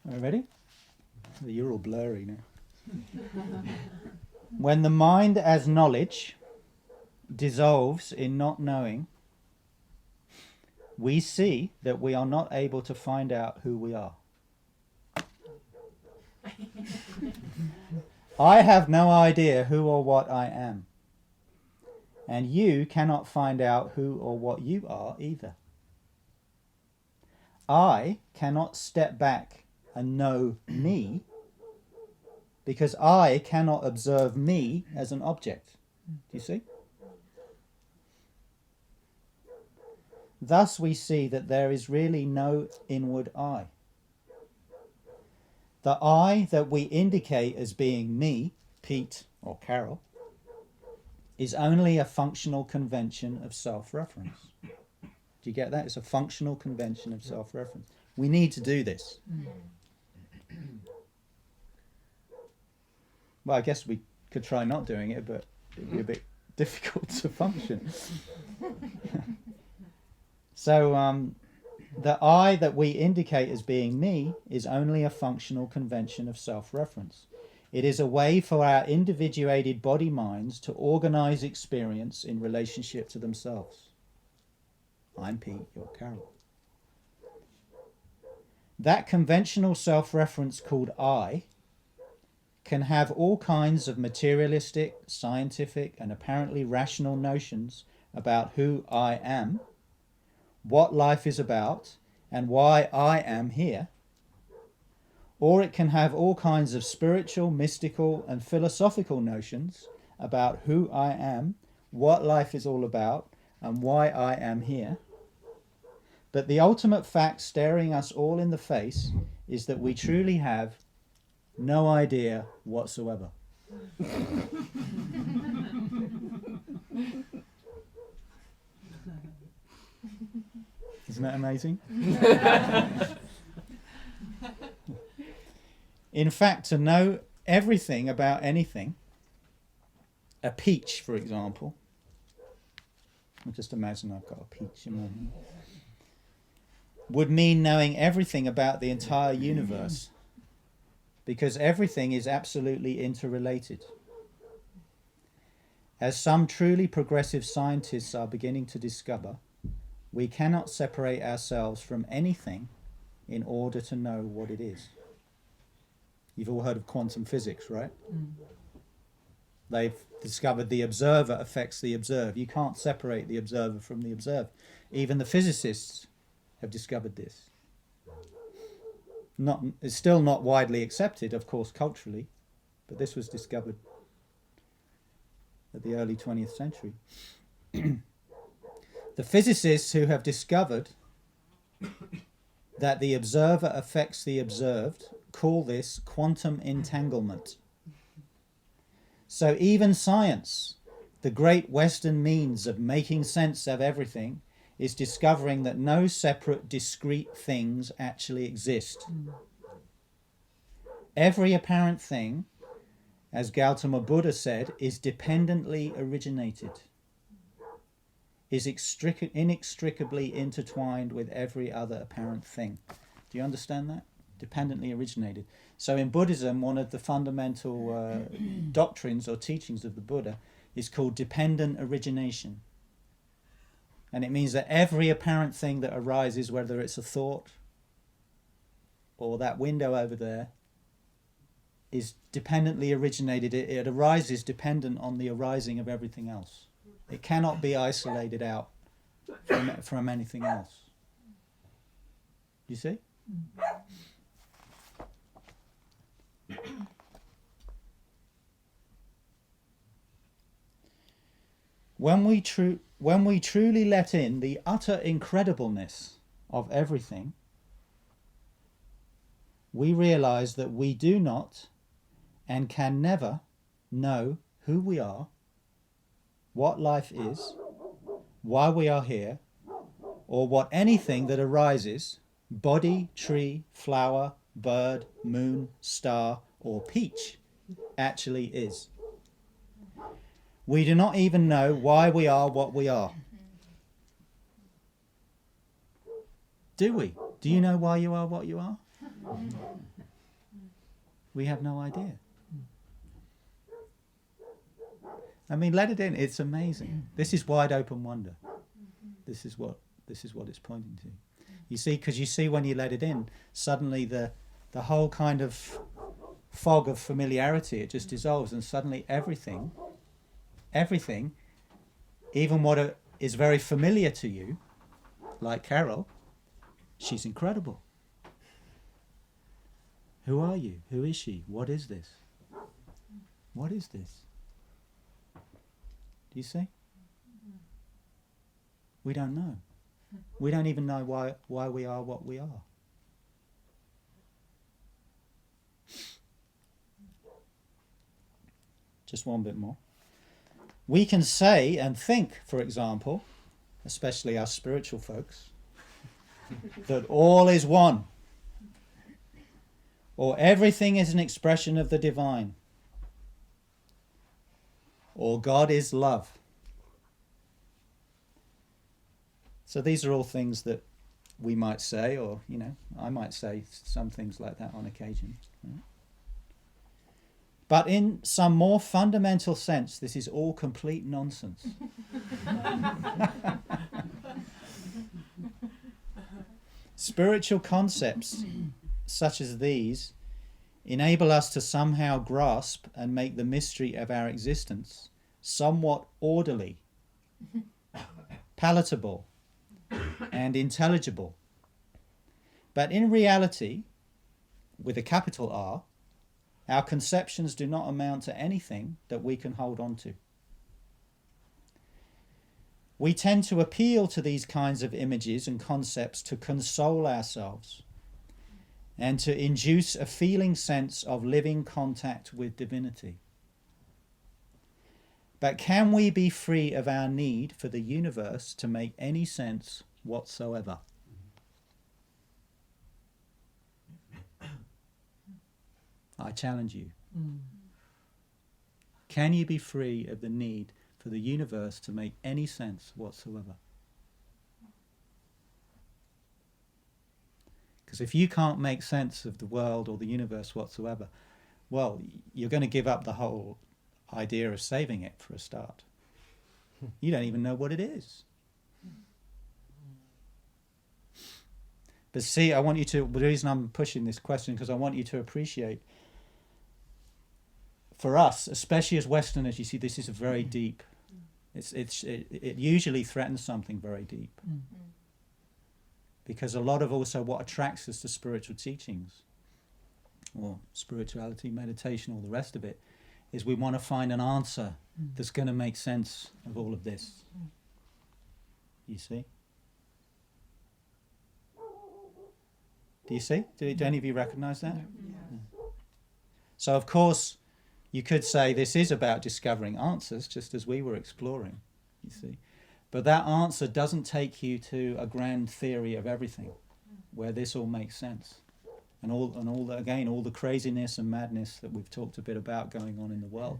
Are you ready? You're all blurry now. When the mind as knowledge dissolves in not knowing, we see that we are not able to find out who we are. I have no idea who or what I am. And you cannot find out who or what you are either. I cannot step back and know me because I cannot observe me as an object. Do you see? Thus we see that there is really no inward I. The I that we indicate as being me, Pete or Carol, is only a functional convention of self-reference. Do you get that? It's a functional convention of self-reference. We need to do this. Well, I guess we could try not doing it, but it'd be a bit difficult to function. So the I that we indicate as being me is only a functional convention of self-reference. It is a way for our individuated body minds to organize experience in relationship to themselves. I'm Pete, you're Carol. That conventional self-reference called I can have all kinds of materialistic, scientific, and apparently rational notions about who I am, what life is about, and why I am here. Or it can have all kinds of spiritual, mystical, and philosophical notions about who I am, what life is all about, and why I am here. But the ultimate fact staring us all in the face is that we truly have no idea whatsoever. Isn't that amazing? In fact, to know everything about anything, a peach, for example, I'll just imagine I've got a peach in my hand, would mean knowing everything about the entire universe, because everything is absolutely interrelated. As some truly progressive scientists are beginning to discover, we cannot separate ourselves from anything in order to know what it is. You've all heard of quantum physics, right? They've discovered the observer affects the observed. You can't separate the observer from the observed. Even the physicists have discovered this. It's still not widely accepted, of course, culturally, but this was discovered at the early 20th century. The physicists who have discovered that the observer affects the observed call this quantum entanglement. So even science, the great Western means of making sense of everything, is discovering that no separate, discrete things actually exist. Every apparent thing, as Gautama Buddha said, is dependently originated, is inextricably intertwined with every other apparent thing. Do you understand that? Dependently originated. So in Buddhism, one of the fundamental doctrines or teachings of the Buddha is called dependent origination. And it means that every apparent thing that arises, whether it's a thought or that window over there, is dependently originated. It arises dependent on the arising of everything else. It cannot be isolated out from anything else. You see? When we truly let in the utter incredibleness of everything, we realize that we do not and can never know who we are, what life is, why we are here, or what anything that arises, body, tree, flower, bird, moon, star, or peach, actually is. We do not even know why we are what we are. Do we? Do you know why you are what you are? We have no idea. I mean, let it in. It's amazing. This is wide open wonder. This is what it's pointing to. You see, because you see when you let it in, suddenly the whole kind of fog of familiarity, it just dissolves, and suddenly everything, even what is very familiar to you, like Carol, she's incredible. Who are you? Who is she? What is this? What is this? Do you see? We don't know. We don't even know why we are what we are. Just one bit more. We can say and think, for example, especially our spiritual folks, that all is one, or everything is an expression of the divine, or God is love. So these are all things that we might say, or, I might say some things like that on occasion. Right? But in some more fundamental sense, this is all complete nonsense. Spiritual concepts such as these enable us to somehow grasp and make the mystery of our existence somewhat orderly, palatable, and intelligible. But in reality, with a capital R, our conceptions do not amount to anything that we can hold on to. We tend to appeal to these kinds of images and concepts to console ourselves and to induce a feeling sense of living contact with divinity. But can we be free of our need for the universe to make any sense whatsoever? I challenge you. Can you be free of the need for the universe to make any sense whatsoever? Because if you can't make sense of the world or the universe whatsoever, well, you're going to give up the whole idea of saving it for a start. You don't even know what it is. But see, the reason I'm pushing this question, because I want you to appreciate, for us, especially as Westerners, you see, this is a very deep, it usually threatens something very deep. Because a lot of also what attracts us to spiritual teachings, or spirituality, meditation, all the rest of it, is we want to find an answer that's going to make sense of all of this. You see? Do you see? Do any of you recognize that? Yeah. So of course, you could say this is about discovering answers, just as we were exploring, you see. But that answer doesn't take you to a grand theory of everything, where this all makes sense. And all the craziness and madness that we've talked a bit about going on in the world.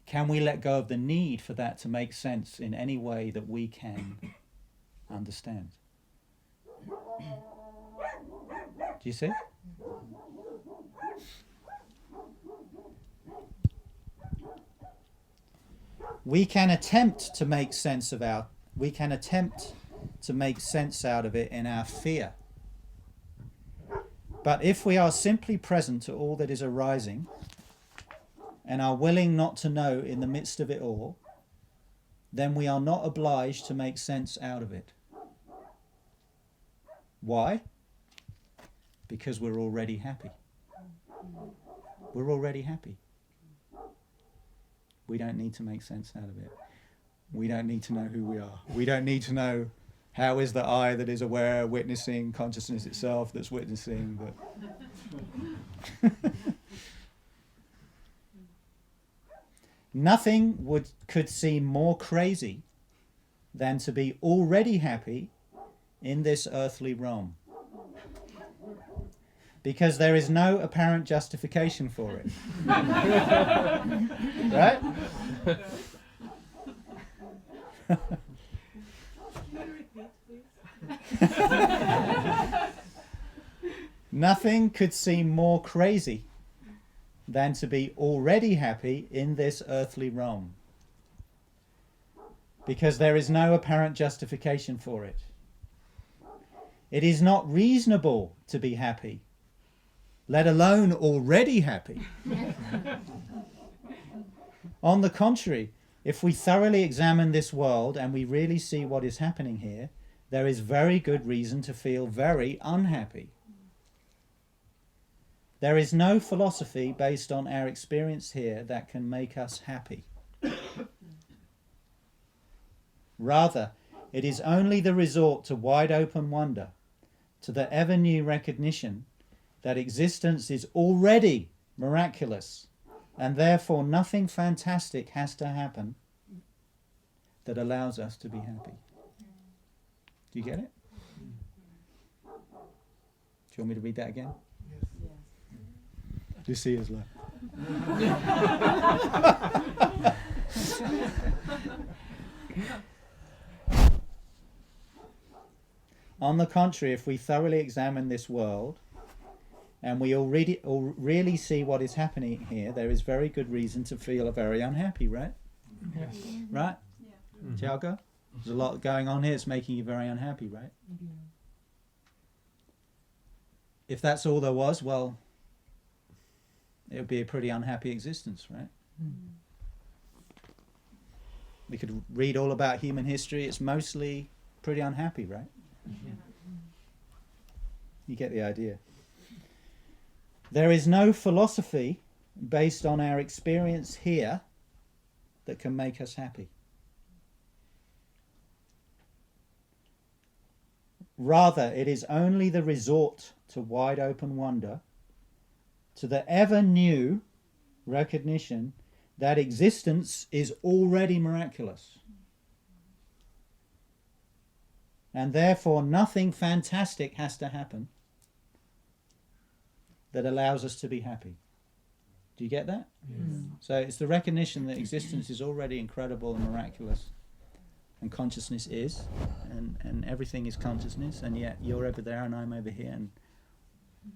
Can we let go of the need for that to make sense in any way that we can understand? Do you see? We can attempt to make sense out of it in our fear. But if we are simply present to all that is arising and are willing not to know in the midst of it all, then we are not obliged to make sense out of it. Why? Because we're already happy. We're already happy. We don't need to make sense out of it. We don't need to know who we are. We don't need to know how is the I that is aware, witnessing, consciousness itself that's witnessing. Nothing could seem more crazy than to be already happy in this earthly realm, because there is no apparent justification for it. Right? Nothing could seem more crazy than to be already happy in this earthly realm, because there is no apparent justification for it. It is not reasonable to be happy, let alone already happy. On the contrary, if we thoroughly examine this world and we really see what is happening here, there is very good reason to feel very unhappy. There is no philosophy based on our experience here that can make us happy. Rather, it is only the resort to wide open wonder, to the ever new recognition that existence is already miraculous, and therefore nothing fantastic has to happen, that allows us to be happy. Do you get it? Do you want me to read that again? Yes. You see us like. On the contrary, if we thoroughly examine this world and we really see what is happening here, there is very good reason to feel very unhappy, right? Yes. Right? Yeah. Mm-hmm. Tiago? There's a lot going on here. It's making you very unhappy, right? Mm-hmm. If that's all there was, well, it would be a pretty unhappy existence, right? Mm-hmm. We could read all about human history. It's mostly pretty unhappy, right? Mm-hmm. You get the idea. There is no philosophy based on our experience here that can make us happy. Rather, it is only the resort to wide open wonder, to the ever new recognition that existence is already miraculous, and therefore nothing fantastic has to happen that allows us to be happy. Do you get that? Yes. So it's the recognition that existence is already incredible and miraculous, and consciousness is, and everything is consciousness, and yet you're over there and I'm over here, and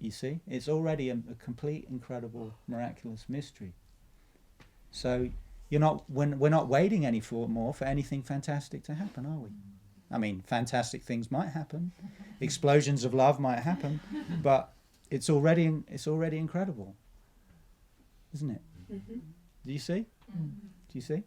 you see, it's already a complete, incredible, miraculous mystery. So we're not waiting any more for anything fantastic to happen, are we? I mean, fantastic things might happen, explosions of love might happen, but it's already incredible, isn't it? Mm-hmm. Do you see? Mm-hmm. Do you see?